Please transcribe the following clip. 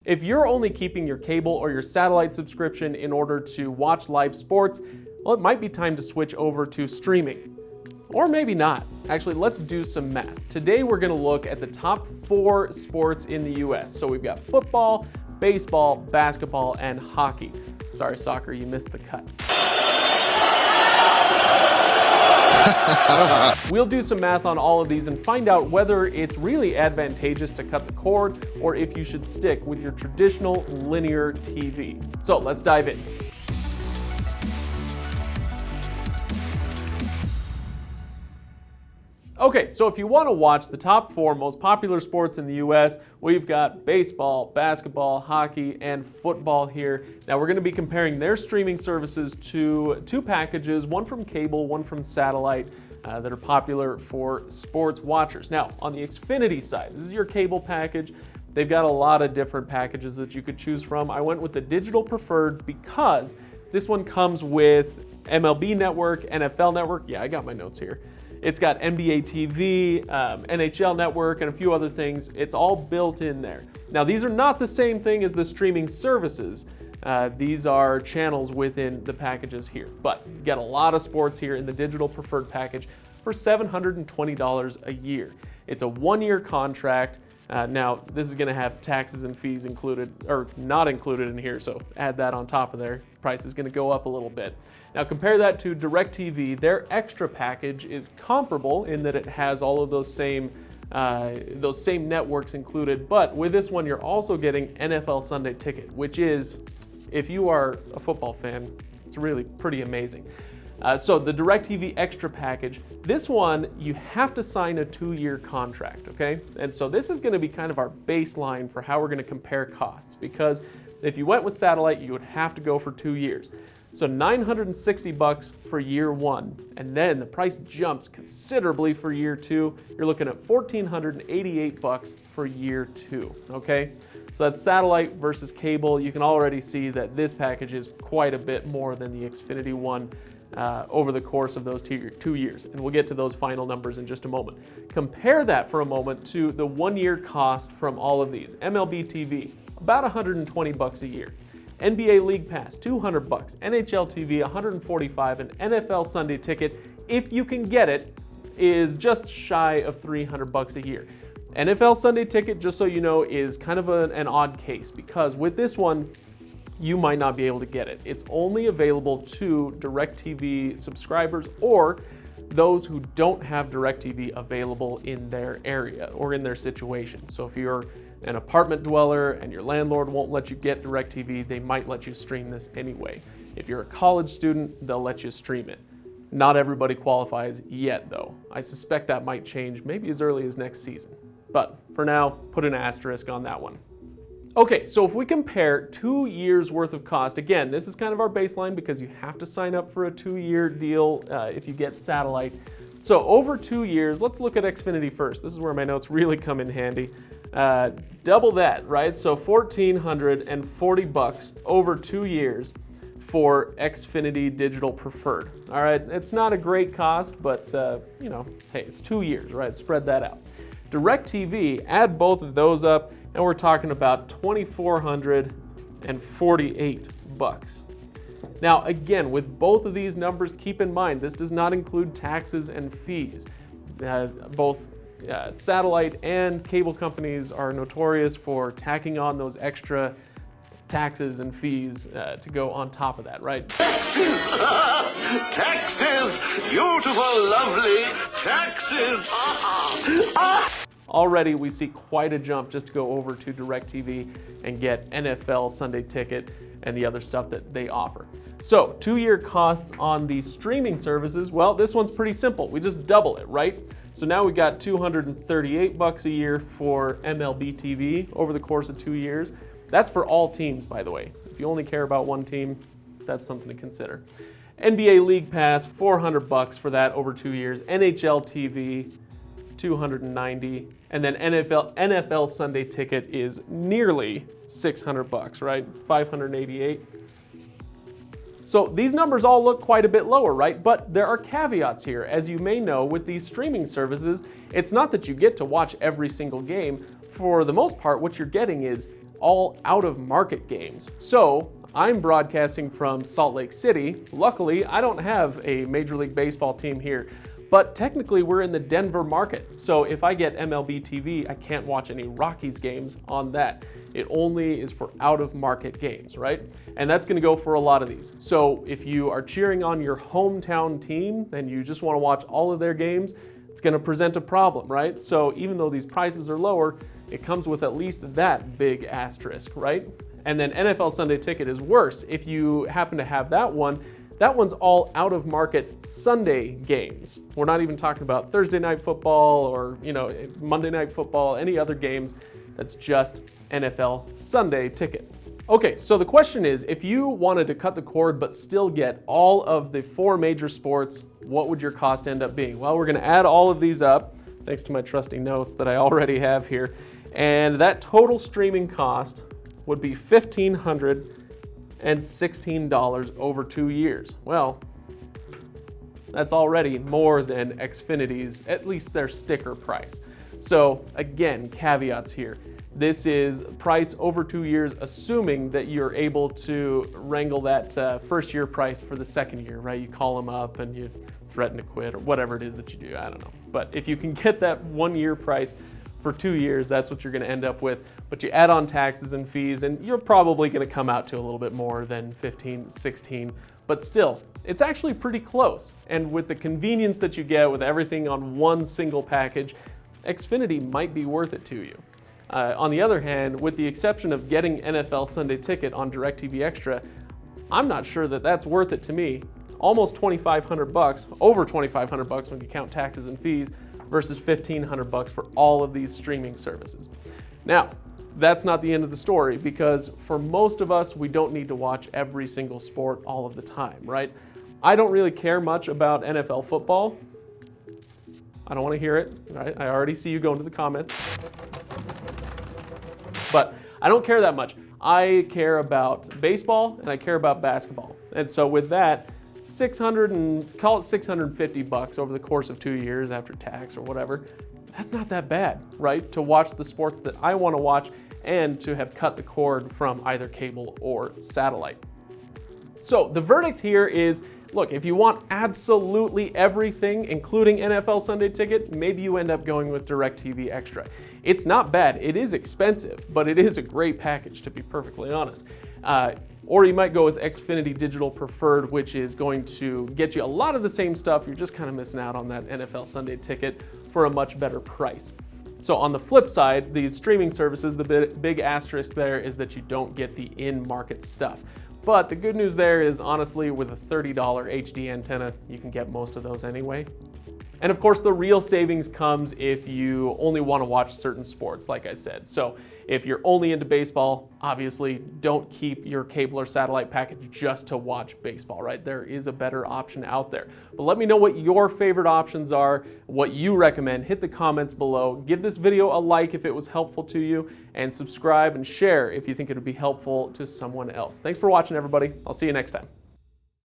If you're only keeping your cable or your satellite subscription in order to watch live sports, well, it might be time to switch over to streaming. Or maybe not. Actually, let's do some math. Today we're going to look at the top 4 sports in the US. So we've got football, baseball, basketball, and hockey. Sorry, soccer, you missed the cut. We'll do some math on all of these and find out whether it's really advantageous to cut the cord or if you should stick with your traditional linear TV. So let's dive in. Okay, so if you want to watch the top 4 most popular sports in the US, we've got baseball, basketball, hockey, and football here. Now we're going to be comparing their streaming services to 2 packages, one from cable, one from satellite, that are popular for sports watchers. Now, on the XFINITY side, this is your cable package. They've got a lot of different packages that you could choose from. I went with the digital preferred because this one comes with MLB Network, NFL Network. Yeah, I got my notes here. It's got NBA TV, NHL Network, and a few other things. It's all built in there. Now, these are not the same thing as the streaming services. These are channels within the packages here. But you get a lot of sports here in the digital preferred package for $720 a year. It's a 1-year contract. Now, this is going to have taxes and fees included, or not included in here, so add that on top of there. Price is going to go up a little bit. Now compare that to Directv. Their extra package is comparable in that it has all of those same networks included, but with this one you're also getting NFL Sunday Ticket, which is, if you are a football fan, it's really pretty amazing. So the Directv extra package, this one you have to sign a 2-year contract, okay? And so this is going to be kind of our baseline for how we're going to compare costs, because if you went with satellite, you would have to go for 2 years. So $960 for year 1, and then the price jumps considerably for year 2. You're looking at $1,488 for year 2, okay? So that's satellite versus cable. You can already see that this package is quite a bit more than the XFINITY one over the course of those 2 years, and we'll get to those final numbers in just a moment. Compare that for a moment to the 1-year cost from all of these. MLB TV, about $120 a year. NBA League Pass, $200, NHL TV, $145, and NFL Sunday Ticket, if you can get it, is just shy of $300 a year. NFL Sunday Ticket, just so you know, is kind of an odd case because with this one, you might not be able to get it. It's only available to Directv subscribers or those who don't have Directv available in their area or in their situation. So if you're an apartment dweller and your landlord won't let you get Directv, they might let you stream this anyway. If you're a college student, they'll let you stream it. Not everybody qualifies yet though. I suspect that might change maybe as early as next season. But for now, put an asterisk on that one. Okay, so if we compare 2 years worth of cost, again, this is kind of our baseline because you have to sign up for a 2-year deal if you get satellite. So over 2 years, let's look at XFINITY first. This is where my notes really come in handy. Double that, right? So $1,440 over 2 years for XFINITY Digital Preferred. All right, it's not a great cost, but you know, hey, it's 2 years, right? Spread that out. Directv, add both of those up, and we're talking about $2,448. Now, again, with both of these numbers, keep in mind, this does not include taxes and fees. Both satellite and cable companies are notorious for tacking on those extra taxes and fees to go on top of that, right? Taxes! Taxes! Beautiful, lovely taxes! Already we see quite a jump just to go over to Directv and get NFL Sunday Ticket and the other stuff that they offer. So 2-year costs on the streaming services, well, this one's pretty simple. We just double it, right? So now we got $238 a year for MLB TV over the course of 2 years. That's for all teams, by the way. If you only care about one team, that's something to consider. NBA League Pass, $400 for that over 2 years. NHL TV, $290, and then NFL Sunday Ticket is nearly $600, right? $588. So these numbers all look quite a bit lower, right? But there are caveats here. As you may know, with these streaming services, it's not that you get to watch every single game. For the most part, what you're getting is all out-of-market games. So I'm broadcasting from Salt Lake City. Luckily, I don't have a Major League Baseball team here, but technically we're in the Denver market. So if I get MLB TV, I can't watch any Rockies games on that. It only is for out-of-market games, right? And that's gonna go for a lot of these. So if you are cheering on your hometown team and you just wanna watch all of their games, it's gonna present a problem, right? So even though these prices are lower, it comes with at least that big asterisk, right? And then NFL Sunday Ticket is worse. If you happen to have that one's all out-of-market Sunday games. We're not even talking about Thursday night football or Monday night football, any other games. That's just NFL Sunday Ticket. Okay, so the question is, if you wanted to cut the cord but still get all of the 4 major sports, what would your cost end up being? Well, we're gonna add all of these up, thanks to my trusty notes that I already have here, and that total streaming cost would be $1,516 over 2 years. Well, that's already more than XFINITY's, at least their sticker price. So again, caveats here. This is price over 2 years, assuming that you're able to wrangle that first year price for the second year, right? You call them up and you threaten to quit or whatever it is that you do, I don't know. But if you can get that 1 year price for 2 years, that's what you're gonna end up with. But you add on taxes and fees and you're probably gonna come out to a little bit more than 15, 16, but still, it's actually pretty close. And with the convenience that you get with everything on one single package, XFINITY might be worth it to you. On the other hand, with the exception of getting NFL Sunday Ticket on Directv Extra, I'm not sure that that's worth it to me. Almost $2,500, over $2,500 when you count taxes and fees, versus $1,500 for all of these streaming services. Now, that's not the end of the story, because for most of us, we don't need to watch every single sport all of the time, right? I don't really care much about NFL football. I don't want to hear it, right? I already see you going to the comments. But I don't care that much. I care about baseball and I care about basketball. And so with that, call it $650 over the course of 2 years after tax or whatever, that's not that bad, right? To watch the sports that I want to watch and to have cut the cord from either cable or satellite. So the verdict here is, look, if you want absolutely everything, including NFL Sunday Ticket, maybe you end up going with DirecTV Extra. It's not bad, it is expensive, but it is a great package, to be perfectly honest. Or you might go with XFINITY Digital Preferred, which is going to get you a lot of the same stuff. You're just kind of missing out on that NFL Sunday Ticket for a much better price. So on the flip side, these streaming services, the big asterisk there is that you don't get the in-market stuff. But the good news there is, honestly, with a $30 HD antenna, you can get most of those anyway. And of course, the real savings comes if you only want to watch certain sports, like I said. So if you're only into baseball, obviously don't keep your cable or satellite package just to watch baseball, right? There is a better option out there. But let me know what your favorite options are, what you recommend. Hit the comments below. Give this video a like if it was helpful to you, and subscribe and share if you think it would be helpful to someone else. Thanks for watching, everybody. I'll see you next time.